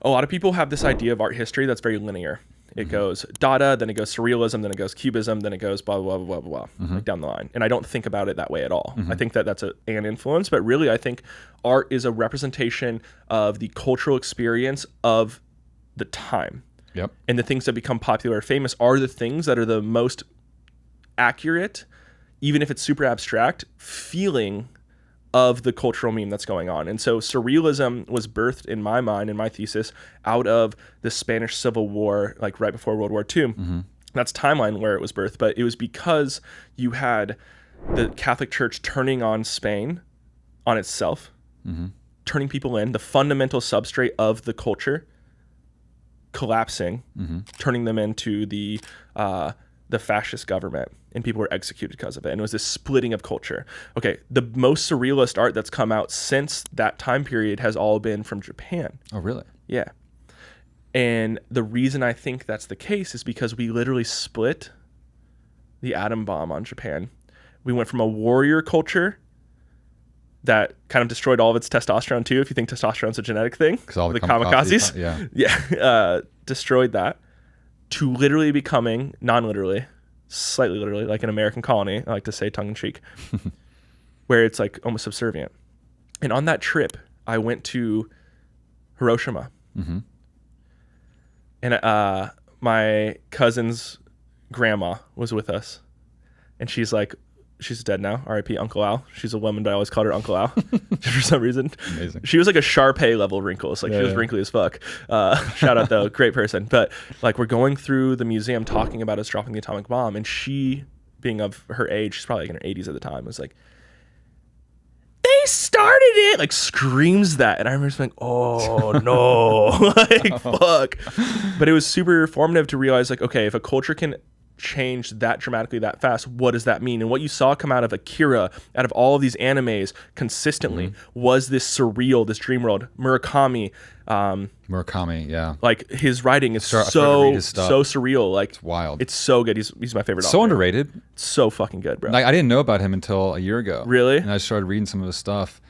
a lot of people have this idea of art history that's very linear. It goes Dada, then it goes Surrealism, then it goes Cubism, then it goes blah, blah, blah, blah, blah, like down the line. And I don't think about it that way at all. I think that that's an influence, but really I think art is a representation of the cultural experience of the time. Yep. And the things that become popular or famous are the things that are the most accurate, even if it's super abstract, feeling of the cultural meme that's going on. And so Surrealism was birthed in my mind, in my thesis, out of the Spanish Civil War, like right before World War II. That's timeline where it was birthed, but it was because you had the Catholic Church turning on Spain, on itself, turning people in, the fundamental substrate of the culture collapsing, turning them into the fascist government, and people were executed because of it. And it was this splitting of culture. Okay, the most surrealist art that's come out since that time period has all been from Japan. Oh, really? Yeah. And the reason I think that's the case is because we literally split the atom bomb on Japan. We went from a warrior culture that kind of destroyed all of its testosterone too, if you think testosterone's a genetic thing. Because all the kamikazes. Yeah. Destroyed that, to literally becoming, non-literally, slightly literally, like an American colony, I like to say tongue-in-cheek, where it's like almost subservient. And on that trip, I went to Hiroshima. And my cousin's grandma was with us. And she's dead now, R.I.P. Uncle Al. She's a woman, but I always called her Uncle Al for some reason. Amazing. She was like a Shar-Pei level wrinkles. Like she was wrinkly as fuck. Shout out though, great person. But like we're going through the museum talking about us dropping the atomic bomb, and she, being of her age, she's probably like in her 80s at the time, was like, "They started it!" Like screams that. And I remember just being, oh no, like fuck. But it was super formative to realize like, okay, if a culture can change that dramatically that fast, what does that mean? And what you saw come out of Akira, out of all of these animes consistently, was this surreal, this dream world. Murakami, yeah, like his writing is so surreal. Like it's wild. It's so good. He's my favorite. So author. underrated. So fucking good, bro. Like I didn't know about him until a year ago. Really? And I started reading some of his stuff.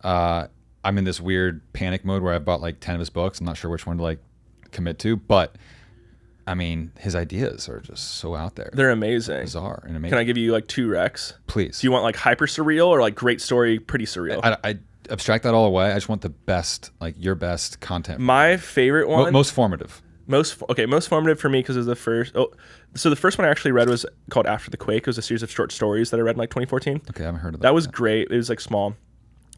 I'm in this weird panic mode where I bought like 10 of his books. I'm not sure which one to like commit to, but I mean, his ideas are just so out there. They're amazing. Bizarre and amazing. Can I give you like 2 recs? Please. Do you want like hyper surreal or like great story, pretty surreal? I abstract that all away. I just want the best, like your best content. My favorite one. Most formative. Most formative for me because it was the first. So the first one I actually read was called After the Quake. It was a series of short stories that I read in like 2014. Okay, I haven't heard of that. That was great. It was like small.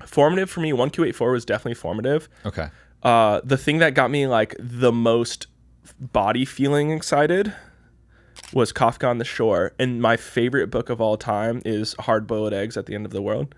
Formative for me, 1Q84 was definitely formative. Okay. The thing that got me like the most body feeling excited was Kafka on the Shore, and my favorite book of all time is Hard Boiled Eggs at the End of the World.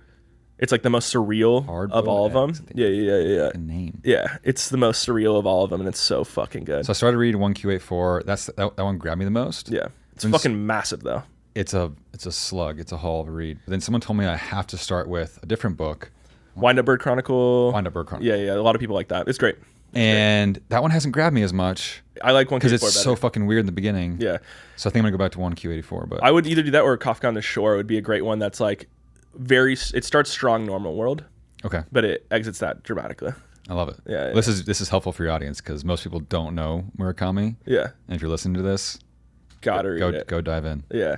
It's like the most surreal of all of them. Yeah. Name. Yeah, it's the most surreal of all of them, and it's so fucking good. So I started reading 1Q84. That one grabbed me the most. Yeah, it's fucking massive though. It's a slug. It's a haul of a read. But then someone told me I have to start with a different book. Wind Up Bird Chronicle. Yeah. A lot of people like that. It's great. And that one hasn't grabbed me as much. I like 1Q84 because it's better. so fucking weird in the beginning. Yeah. So I think I'm gonna go back to 1Q84. But I would either do that or Kafka on the Shore would be a great one. That's like it starts strong normal world. Okay. But it exits that dramatically. I love it. Yeah. This is helpful for your audience because most people don't know Murakami. Yeah. And if you're listening to this, gotta read it. Go dive in. Yeah.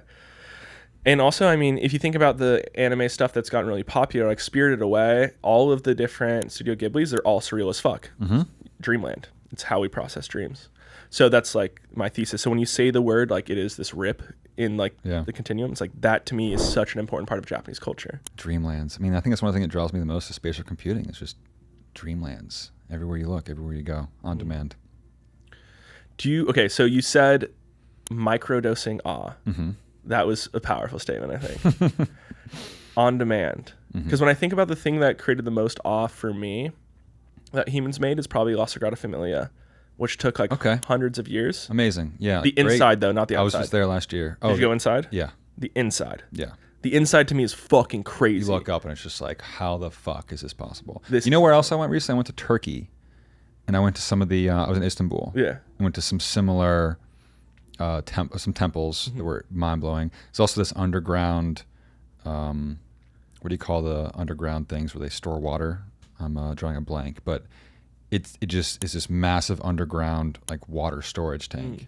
And also, I mean, if you think about the anime stuff that's gotten really popular, like Spirited Away, all of the different Studio Ghiblis, they're all surreal as fuck. Dreamland. It's how we process dreams. So that's like my thesis. So when you say the word, like it is this rip in like the continuum, it's like that to me is such an important part of Japanese culture. Dreamlands. I mean, I think that's one thing that draws me the most is spatial computing. It's just dreamlands. Everywhere you look, everywhere you go, on demand. Okay, so you said microdosing awe. That was a powerful statement, I think. On demand. Because when I think about the thing that created the most awe for me that humans made is probably La Sagrada Familia, which took like hundreds of years. Amazing. Yeah. The inside though, not the outside. I was just there last year. Did you go inside? Yeah. The inside. Yeah. The inside to me is fucking crazy. You look up and it's just like, how the fuck is this possible? You know where else I went recently? I went to Turkey, and I went to some of the. I was in Istanbul. Yeah. I went to some similar, some temples that were mind blowing. There's also this underground. What do you call the underground things where they store water? I'm drawing a blank, but it just is this massive underground like water storage tank.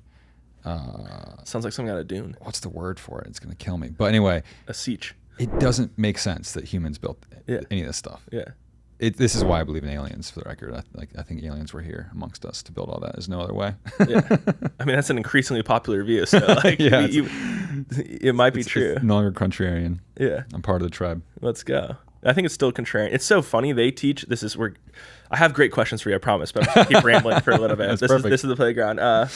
Sounds like something out of Dune. What's the word for it? It's gonna kill me. But anyway, A siege. it doesn't make sense that humans built any of this stuff. Yeah. This is why I believe in aliens, for the record. I think aliens were here amongst us to build all that. There's no other way. Yeah. I mean, that's an increasingly popular view. So, like, Yeah, it might be true. It's no longer contrarian. Yeah. I'm part of the tribe. Let's go. I think it's still contrarian. It's so funny. They teach. This is where I have great questions for you. I promise, but I'm just gonna keep rambling for a little bit. This is the playground.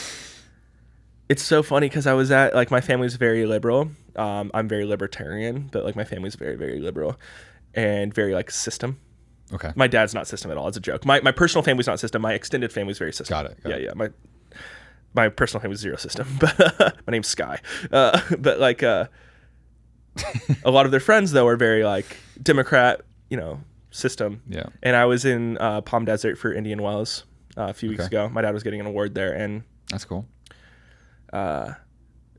It's so funny because I was at, like, my family's very liberal. I'm very libertarian, but like my family's very, very liberal and very like system. Okay. My dad's not system at all. It's a joke. My personal family's not system. My extended family's very system. Got it. Yeah. My personal family's zero system. But my name's Sky. But like a lot of their friends though are very like Democrat, system. Yeah. And I was in Palm Desert for Indian Wells a few weeks ago. My dad was getting an award there, and that's cool.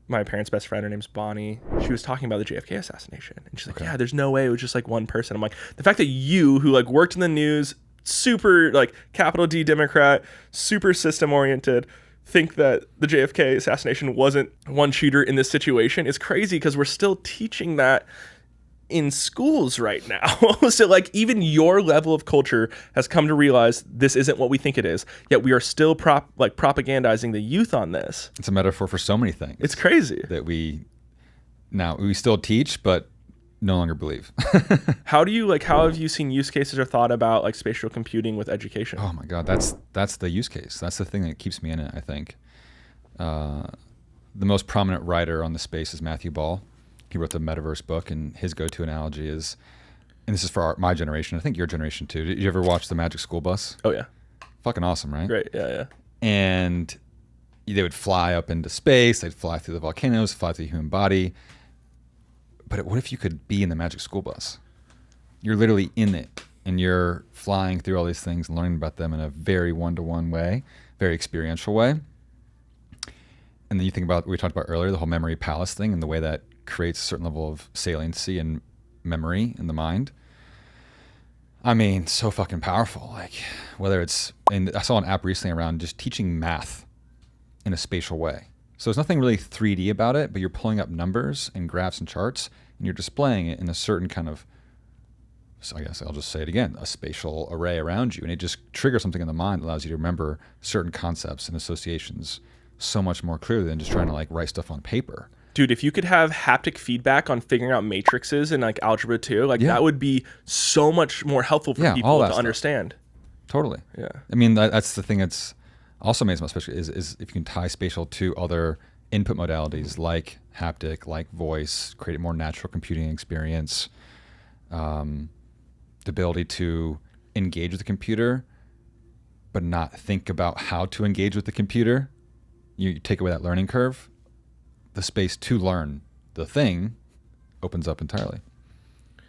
My parents' best friend, her name's Bonnie, she was talking about the JFK assassination, and she's like, yeah, there's no way it was just like one person. I'm like, the fact that you, who like worked in the news, super like capital D Democrat, super system oriented, think that the JFK assassination wasn't one shooter in this situation is crazy, because we're still teaching that in schools right now. So like even your level of culture has come to realize this isn't what we think it is, yet we are still propagandizing the youth on this. It's a metaphor for so many things. It's crazy that we still teach but no longer believe. How have you seen use cases or thought about like spatial computing with education? Oh my God, that's the use case. That's the thing that keeps me in it, I think. The most prominent writer on the space is Matthew Ball. He wrote the Metaverse book, and his go-to analogy is, and this is for my generation, I think your generation too. Did you ever watch The Magic School Bus? Oh yeah. Fucking awesome, right? Great, yeah. And they would fly up into space, they'd fly through the volcanoes, fly through the human body. But what if you could be in the Magic School Bus? You're literally in it, and you're flying through all these things and learning about them in a very one-to-one way, very experiential way. And then you think about what we talked about earlier, the whole memory palace thing, and the way that creates a certain level of saliency and memory in the mind. I mean, so fucking powerful. Like, whether it's, and I saw an app recently around just teaching math in a spatial way. So there's nothing really 3D about it, but you're pulling up numbers and graphs and charts, and you're displaying it in a certain kind of, so I guess I'll just say it again, a spatial array around you. And it just triggers something in the mind that allows you to remember certain concepts and associations so much more clearly than just trying to like write stuff on paper. Dude, if you could have haptic feedback on figuring out matrices in like algebra 2, like that would be so much more helpful for people to understand. Totally. Yeah. I mean, that's the thing that's also amazing about spatial is if you can tie spatial to other input modalities like haptic, like voice, create a more natural computing experience, the ability to engage with the computer, but not think about how to engage with the computer. You take away that learning curve. The space to learn the thing opens up entirely.